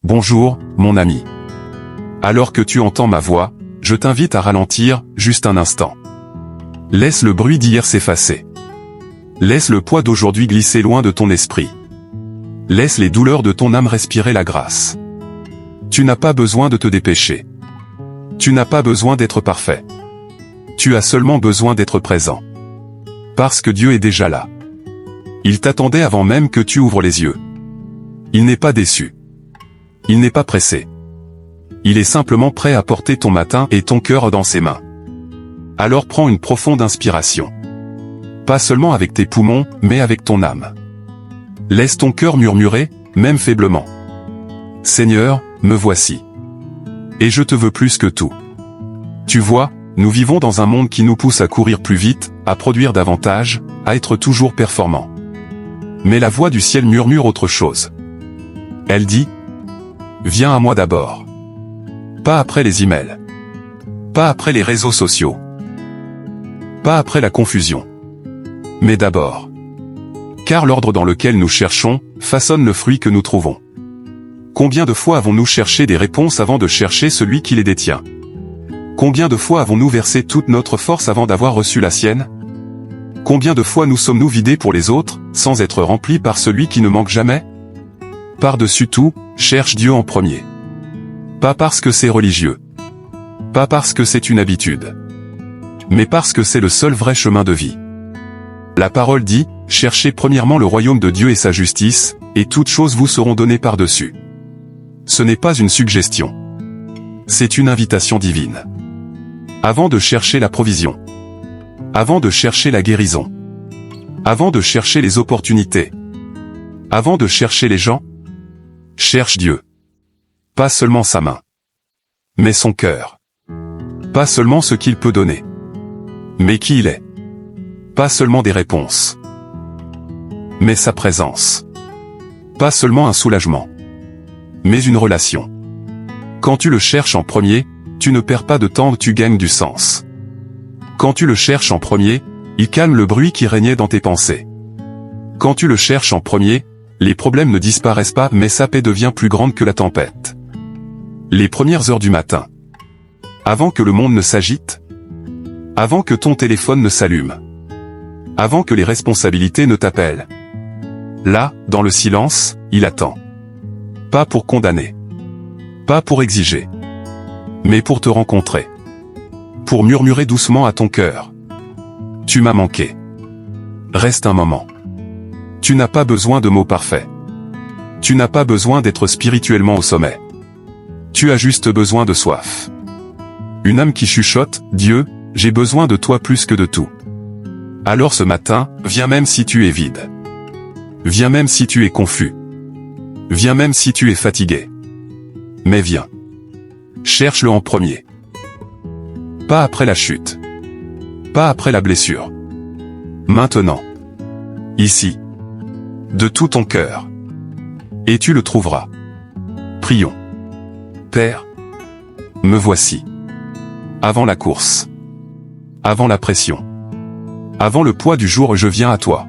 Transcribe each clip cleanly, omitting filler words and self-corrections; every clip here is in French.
Bonjour, mon ami. Alors que tu entends ma voix, je t'invite à ralentir, juste un instant. Laisse le bruit d'hier s'effacer. Laisse le poids d'aujourd'hui glisser loin de ton esprit. Laisse les douleurs de ton âme respirer la grâce. Tu n'as pas besoin de te dépêcher. Tu n'as pas besoin d'être parfait. Tu as seulement besoin d'être présent. Parce que Dieu est déjà là. Il t'attendait avant même que tu ouvres les yeux. Il n'est pas déçu. Il n'est pas pressé. Il est simplement prêt à porter ton matin et ton cœur dans ses mains. Alors prends une profonde inspiration. Pas seulement avec tes poumons, mais avec ton âme. Laisse ton cœur murmurer, même faiblement. Seigneur, me voici. Et je te veux plus que tout. Tu vois, nous vivons dans un monde qui nous pousse à courir plus vite, à produire davantage, à être toujours performants. Mais la voix du ciel murmure autre chose. Elle dit, viens à moi d'abord. Pas après les emails. Pas après les réseaux sociaux. Pas après la confusion. Mais d'abord. Car l'ordre dans lequel nous cherchons, façonne le fruit que nous trouvons. Combien de fois avons-nous cherché des réponses avant de chercher celui qui les détient? Combien de fois avons-nous versé toute notre force avant d'avoir reçu la sienne? Combien de fois nous sommes-nous vidés pour les autres, sans être remplis par celui qui ne manque jamais? Par-dessus tout, cherche Dieu en premier. Pas parce que c'est religieux. Pas parce que c'est une habitude. Mais parce que c'est le seul vrai chemin de vie. La parole dit, cherchez premièrement le royaume de Dieu et sa justice, et toutes choses vous seront données par-dessus. Ce n'est pas une suggestion. C'est une invitation divine. Avant de chercher la provision. Avant de chercher la guérison. Avant de chercher les opportunités. Avant de chercher les gens. Cherche Dieu. Pas seulement sa main. Mais son cœur. Pas seulement ce qu'il peut donner. Mais qui il est. Pas seulement des réponses. Mais sa présence. Pas seulement un soulagement. Mais une relation. Quand tu le cherches en premier, tu ne perds pas de temps, tu gagnes du sens. Quand tu le cherches en premier, il calme le bruit qui régnait dans tes pensées. Quand tu le cherches en premier, les problèmes ne disparaissent pas mais sa paix devient plus grande que la tempête. Les premières heures du matin. Avant que le monde ne s'agite. Avant que ton téléphone ne s'allume. Avant que les responsabilités ne t'appellent. Là, dans le silence, il attend. Pas pour condamner. Pas pour exiger. Mais pour te rencontrer. Pour murmurer doucement à ton cœur. Tu m'as manqué. Reste un moment. Tu n'as pas besoin de mots parfaits. Tu n'as pas besoin d'être spirituellement au sommet. Tu as juste besoin de soif. Une âme qui chuchote, Dieu, j'ai besoin de toi plus que de tout. Alors ce matin, viens même si tu es vide. Viens même si tu es confus. Viens même si tu es fatigué. Mais viens. Cherche-le en premier. Pas après la chute. Pas après la blessure. Maintenant. Ici. De tout ton cœur. Et tu le trouveras. Prions. Père. Me voici. Avant la course. Avant la pression. Avant le poids du jour, je viens à toi.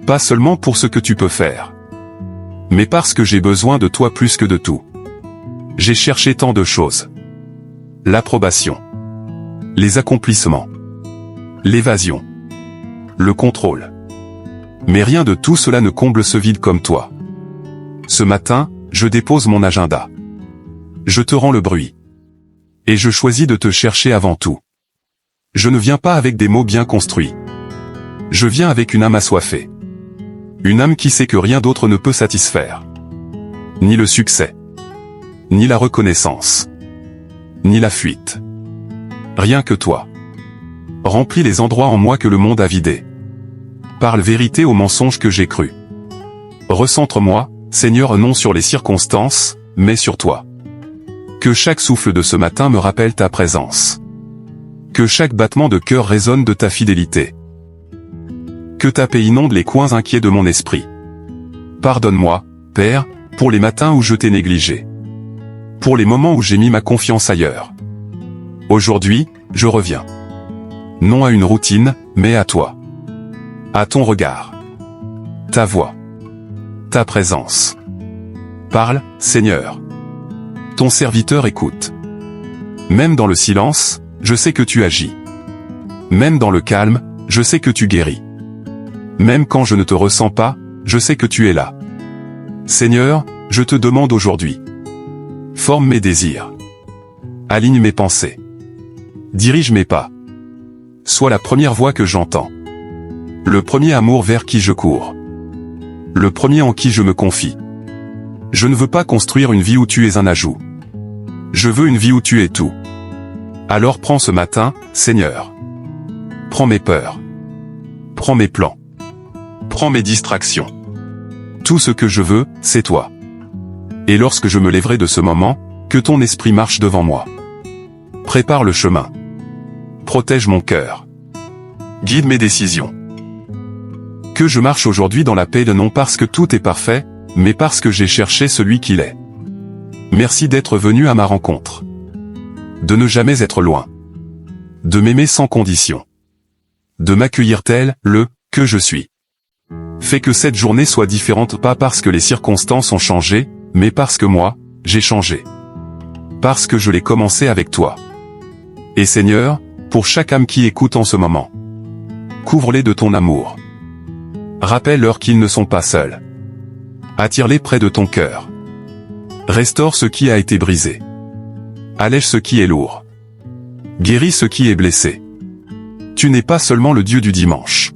Pas seulement pour ce que tu peux faire. Mais parce que j'ai besoin de toi plus que de tout. J'ai cherché tant de choses. L'approbation. Les accomplissements. L'évasion. Le contrôle. Mais rien de tout cela ne comble ce vide comme toi. Ce matin, je dépose mon agenda. Je te rends le bruit. Et je choisis de te chercher avant tout. Je ne viens pas avec des mots bien construits. Je viens avec une âme assoiffée. Une âme qui sait que rien d'autre ne peut satisfaire. Ni le succès. Ni la reconnaissance. Ni la fuite. Rien que toi. Remplis les endroits en moi que le monde a vidés. Parle vérité aux mensonges que j'ai crus. Recentre-moi, Seigneur, non sur les circonstances, mais sur toi. Que chaque souffle de ce matin me rappelle ta présence. Que chaque battement de cœur résonne de ta fidélité. Que ta paix inonde les coins inquiets de mon esprit. Pardonne-moi, Père, pour les matins où je t'ai négligé. Pour les moments où j'ai mis ma confiance ailleurs. Aujourd'hui, je reviens. Non à une routine, mais à toi. À ton regard. Ta voix. Ta présence. Parle, Seigneur. Ton serviteur écoute. Même dans le silence, je sais que tu agis. Même dans le calme, je sais que tu guéris. Même quand je ne te ressens pas, je sais que tu es là. Seigneur, je te demande aujourd'hui. Forme mes désirs. Aligne mes pensées. Dirige mes pas. Sois la première voix que j'entends. Le premier amour vers qui je cours. Le premier en qui je me confie. Je ne veux pas construire une vie où tu es un ajout. Je veux une vie où tu es tout. Alors prends ce matin, Seigneur. Prends mes peurs. Prends mes plans. Prends mes distractions. Tout ce que je veux, c'est toi. Et lorsque je me lèverai de ce moment, que ton esprit marche devant moi. Prépare le chemin. Protège mon cœur. Guide mes décisions. Que je marche aujourd'hui dans la paix non parce que tout est parfait, mais parce que j'ai cherché celui qu'il est. Merci d'être venu à ma rencontre. De ne jamais être loin. De m'aimer sans condition. De m'accueillir tel, que je suis. Fais que cette journée soit différente pas parce que les circonstances ont changé, mais parce que moi, j'ai changé. Parce que je l'ai commencé avec toi. Et Seigneur, pour chaque âme qui écoute en ce moment, couvre-les de ton amour. Rappelle-leur qu'ils ne sont pas seuls. Attire-les près de ton cœur. Restaure ce qui a été brisé. Allège ce qui est lourd. Guéris ce qui est blessé. Tu n'es pas seulement le Dieu du dimanche.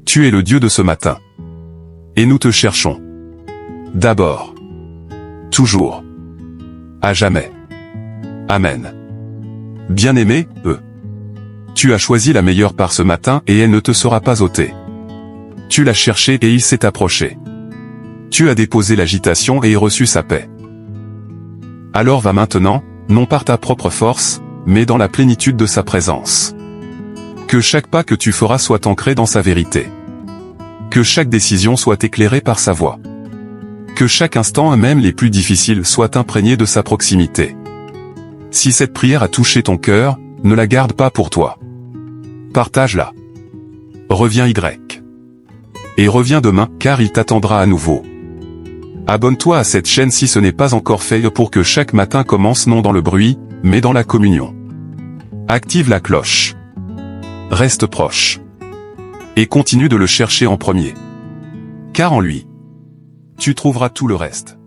Tu es le Dieu de ce matin. Et nous te cherchons. D'abord. Toujours. À jamais. Amen. Bien-aimé, tu as choisi la meilleure part ce matin et elle ne te sera pas ôtée. Tu l'as cherché et il s'est approché. Tu as déposé l'agitation et reçu sa paix. Alors va maintenant, non par ta propre force, mais dans la plénitude de sa présence. Que chaque pas que tu feras soit ancré dans sa vérité. Que chaque décision soit éclairée par sa voix. Que chaque instant, même les plus difficiles, soit imprégné de sa proximité. Si cette prière a touché ton cœur, ne la garde pas pour toi. Partage-la. Reviens et reviens demain, car il t'attendra à nouveau. Abonne-toi à cette chaîne si ce n'est pas encore fait pour que chaque matin commence non dans le bruit, mais dans la communion. Active la cloche. Reste proche. Et continue de le chercher en premier. Car en lui, tu trouveras tout le reste.